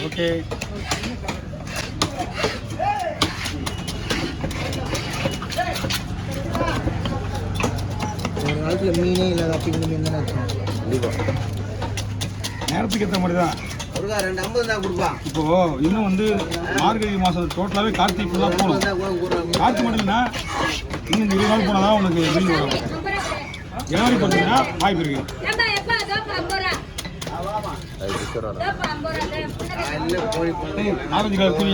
Okay. ஒரு காலத்தில் மீனே இல்லாத அப்படி மீன் தானே இருக்கும். கண்டிப்பாக நேரத்துக்கு ஏற்ற மாதிரி தான். ஒரு 250 தான் கொடுப்பான். இப்போ இன்னும் வந்து மார்கழி மாதம் டோட்டலாகவே கார்த்திகை ஃபுல்லாக போகணும். கார்த்திகை மட்டும்னா இன்னும் 20 நாள் போனால் தான் உனக்கு மீன் வரும். ஜனவரி பார்த்தீங்கன்னா வாய்ப்பு இருக்கு. 45 கலர் துணி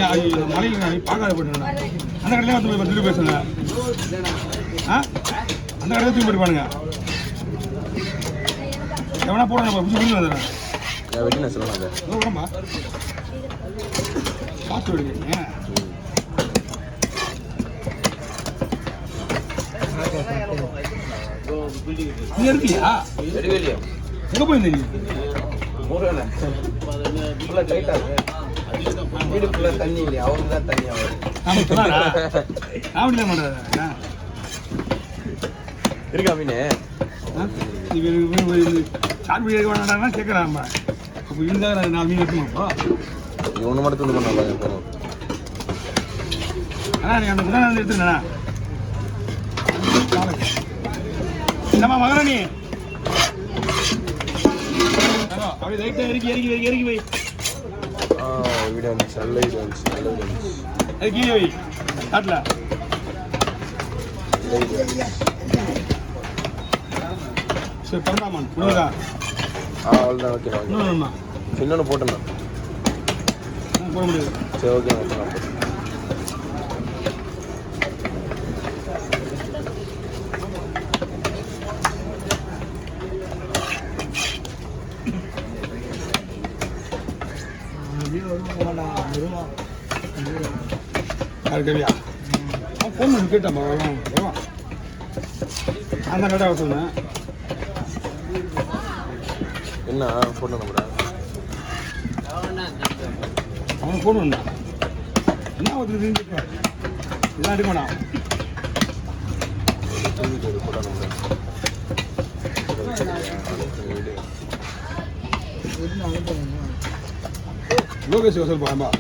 மலையில் நான் பார்க்காத போட்டேன். அந்த கடையில் வந்து திருப்பி பேசுங்க. அந்த கடையில் தூக்கி போட்டுப்பானுங்க. எவனா போடுறேன் புதுசு வந்துடுறேன். பார்த்து விடுங்க. நீ எடுக்கலையா? எங்க போயிருந்தீங்க? தண்ணி இல்லையா? அவங்க தான் தண்ணி. காமெடியில் பண்ணுறேன் இருக்கா மீன் சார்பி எடுக்க வேண்டாம்னா கேட்குறான். அப்போ இருந்தால் 4 மீன் எடுத்துமாப்பா. இது ஒன்று மட்டும் துண்டு பண்ணலாம். ஆனால் நீ அந்த குணம் எடுத்துருந்தா என்னம்மா மகராணி அப்படி லைட்டாக இறக்கி வை. வீடியோ வந்துச்சு, நல்ல வீடியோ வந்துச்சு, நல்ல வீடியோ வந்துச்சு. அது கீழே வை காட்டில். சரி பண்ணலாமான் புரியுதா? அவ்வளோதான். ஓகே இன்னொன்றுமா இன்னொன்று போட்டேண்ணா. போட முடியாது. சரி ஓகே ஓகே. கவியா ஃபோன் பண்ணி கேட்டாப்பா வருவான். அந்த கரெக்டாக சொன்னேன். என்ன ஃபோன் நம்பரா? அவன் ஃபோன் பண்ணான். என்ன ஒருத்தர் தெரிஞ்சுப்பேன் இதெல்லாம் எடுக்க வேணாம். ஃபோட்டோ நம்பர் லோகேஷ் வசூல் போகலாம்பா.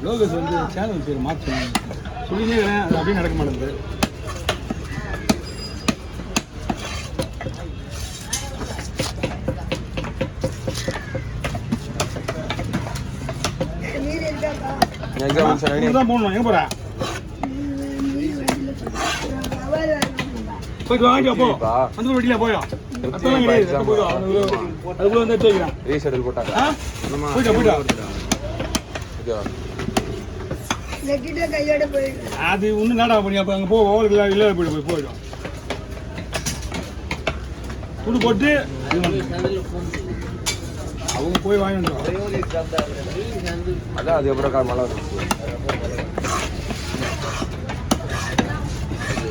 லோகேஷ் வந்து சேனல் பேர் மாற்றி சொல்லினே அது அப்படியே நடக்க மாட்டேங்குது. தான் போகணும். எங்கே போகிறேன்? போயிட்டு வாங்கிட்டு போ. அந்த வீட்டில் போயா அதெல்லாம் கிடையாது. அதுக்குள்ள வந்து எடுத்து வைக்கிறேன். ரீசெடில் போட்டாங்க. போயிட்டா கையோட போயிடு. அது ஒன்றும் நாடா பண்ணி அப்போ அங்கே இல்லை போயிடும். துடு போட்டு அவங்க போய் வாங்கி வந்துடும். அதான் அது எப்பறம் மழை வந்துச்சு.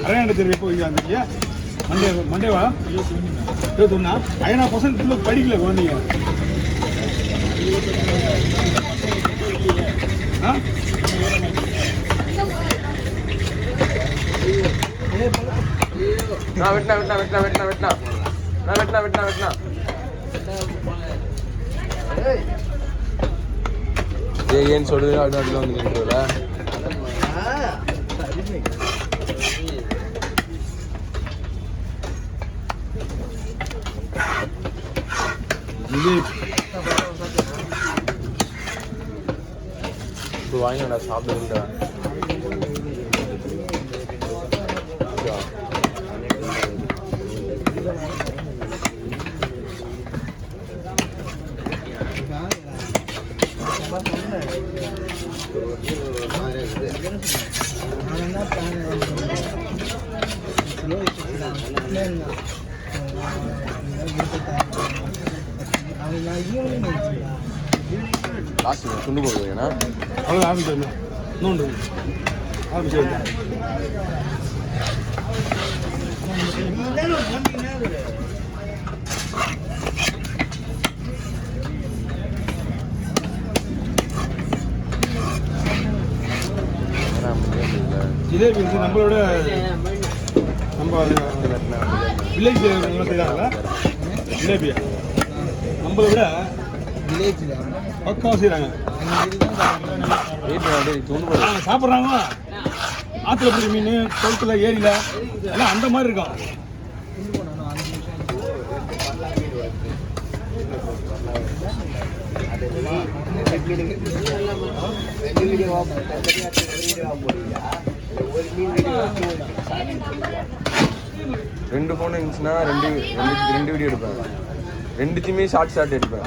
அரையாண்டு தெரியல போய் வந்துருக்கியா? மண்டேவா 21 ஐநா பசங்க படிக்கல குழந்தைங்க. ஏன்னு சொல்லுது. அப்படின் வந்து நின்றுல வாங்கினா சாப்பிடுங்க. லாஸ்ட் துண்டு போடுவீங்கன்னா அவ்வளோ ஆரம்பிச்சு இன்னொன்று ஆரம்பிச்சு. ஜிலேபி வந்து நம்மளோட நம்ம வில்லேஜ் செய்கிறாங்களா ஜிலேபியா நம்மளை விட வில்லேஜ்ல பக்கம் செய்கிறாங்க. வீட்டில் அப்படியே தூண்டு போடுது. சாப்பிட்றாங்க. ஆற்றுல பிடிச்ச மீன், குளத்துல, ஏரியில் எல்லாம் அந்த மாதிரி இருக்கும். ரெண்டு ஃபோன் இருந்துச்சுன்னா ரெண்டு வீடியோ எடுப்பேன். ரெண்டுத்தையுமே ஷார்ட் எடுப்பேன்.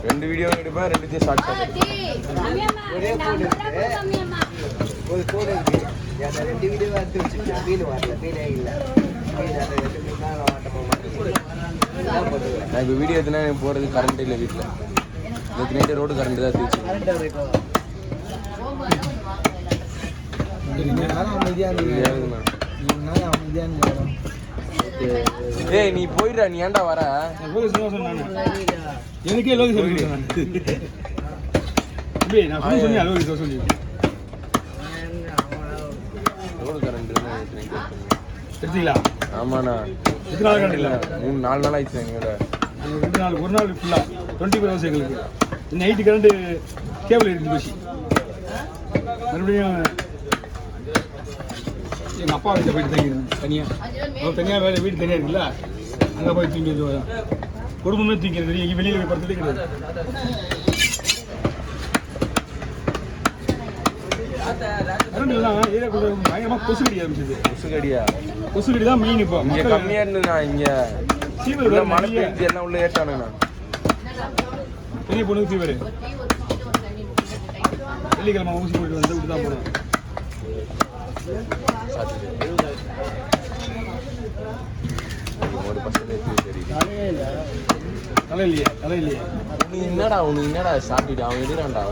2 வீடியோ எடுப்பேன், ரெண்டுத்தையும் ஷார்ட் எடுப்பேன். ஒரு ஃபோன் இருக்கு. அந்த 2 வீடியோ எடுத்து வச்சுட்டு மீன் வரல, மீனே இல்லை. நான் இப்போ வீடியோ எடுத்துனா எனக்கு போகிறது கரண்ட் இல்லை வீட்டில். நேற்று நைட்டு ரோடு கரண்ட் தான் எடுத்து வச்சு. ஏய் நீ போயிடுறா, நீ ஏன்டா வர? எனக்கே லோகி சொல்லி நான் சொன்னேன் லோகி சொல்லி ரோடு கரண்ட் எடுத்தீங்களா? ஆமாண்ணா. எத்தனை நாள் கரண்ட் இல்லை? 3-4 நாள் ஆயிடுச்சு எங்களோட. 2 நாள், ஒரு நாள் ஃபுல்லாக 24 ஹவர்ஸ் எங்களுக்கு. நைட்டு கரண்ட்டு கேபிள் எடுத்து போச்சு. மறுபடியும் எங்கள் அப்பா வீட்டை போயிட்டு தங்கிடுறேன் தனியாக. அவர் தனியாக வேலை, வீடு தனியாக இருக்குல்ல, அங்கே போய் தூங்கி குடும்பமே தூங்கிறது தெரியும். எங்கள் வெளியில் போய் படுத்துட்டே கிடையாது. கரண்ட் இல்லாம ஏரியா பயங்கரமாக கொசு கடி ஆரம்பிச்சது. கொசு கடி தான் மெயின். இப்போ இங்கே கம்மியாக இருந்துண்ணா. இங்கே ஃபீவர் மழை பெஞ்சு எல்லாம் உள்ள ஏற்றானுண்ணா. பெரிய பொண்ணுக்கு ஃபீவர். வெள்ளிக்கிழமை ஊசி போட்டு வந்து விட்டு தான் போனோம். ஒரு பர்சன்டேஜ் சரி. தலை இல்லையே. நீ என்னடா சாப்பிட்டு அவன் எடுறான்டா.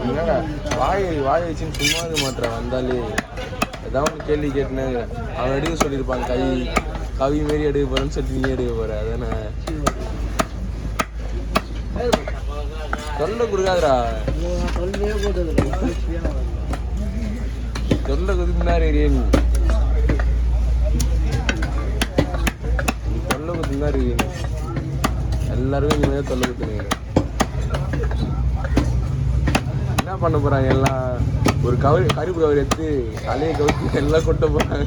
என்னடா வாய வச்சுன்னு சும்மா இருக்க மாட்டேன். வந்தாலே ஏதாவது ஒன்று கேள்வி கேட்டுனே அவன் எடுக்க சொல்லியிருப்பான். கவி மாரி எடுக்க போறேன்னு சொல்லிட்டு நீ எடுக்க போற. அதானே தொல்லை கொடுக்காதடா. தொல்லை கொடுத்துனா ரெடியா நீ தொல்லை கொடுத்துனா ரெடியா நீ. எல்லாருமே இந்த மாதிரி தொல்லை கொடுத்துருங்க. என்ன பண்ண போறாங்க எல்லாம்? ஒரு கருப்பு கவர் எடுத்து தலையை கவுத்து எல்லாம் கொட்ட போறாங்க.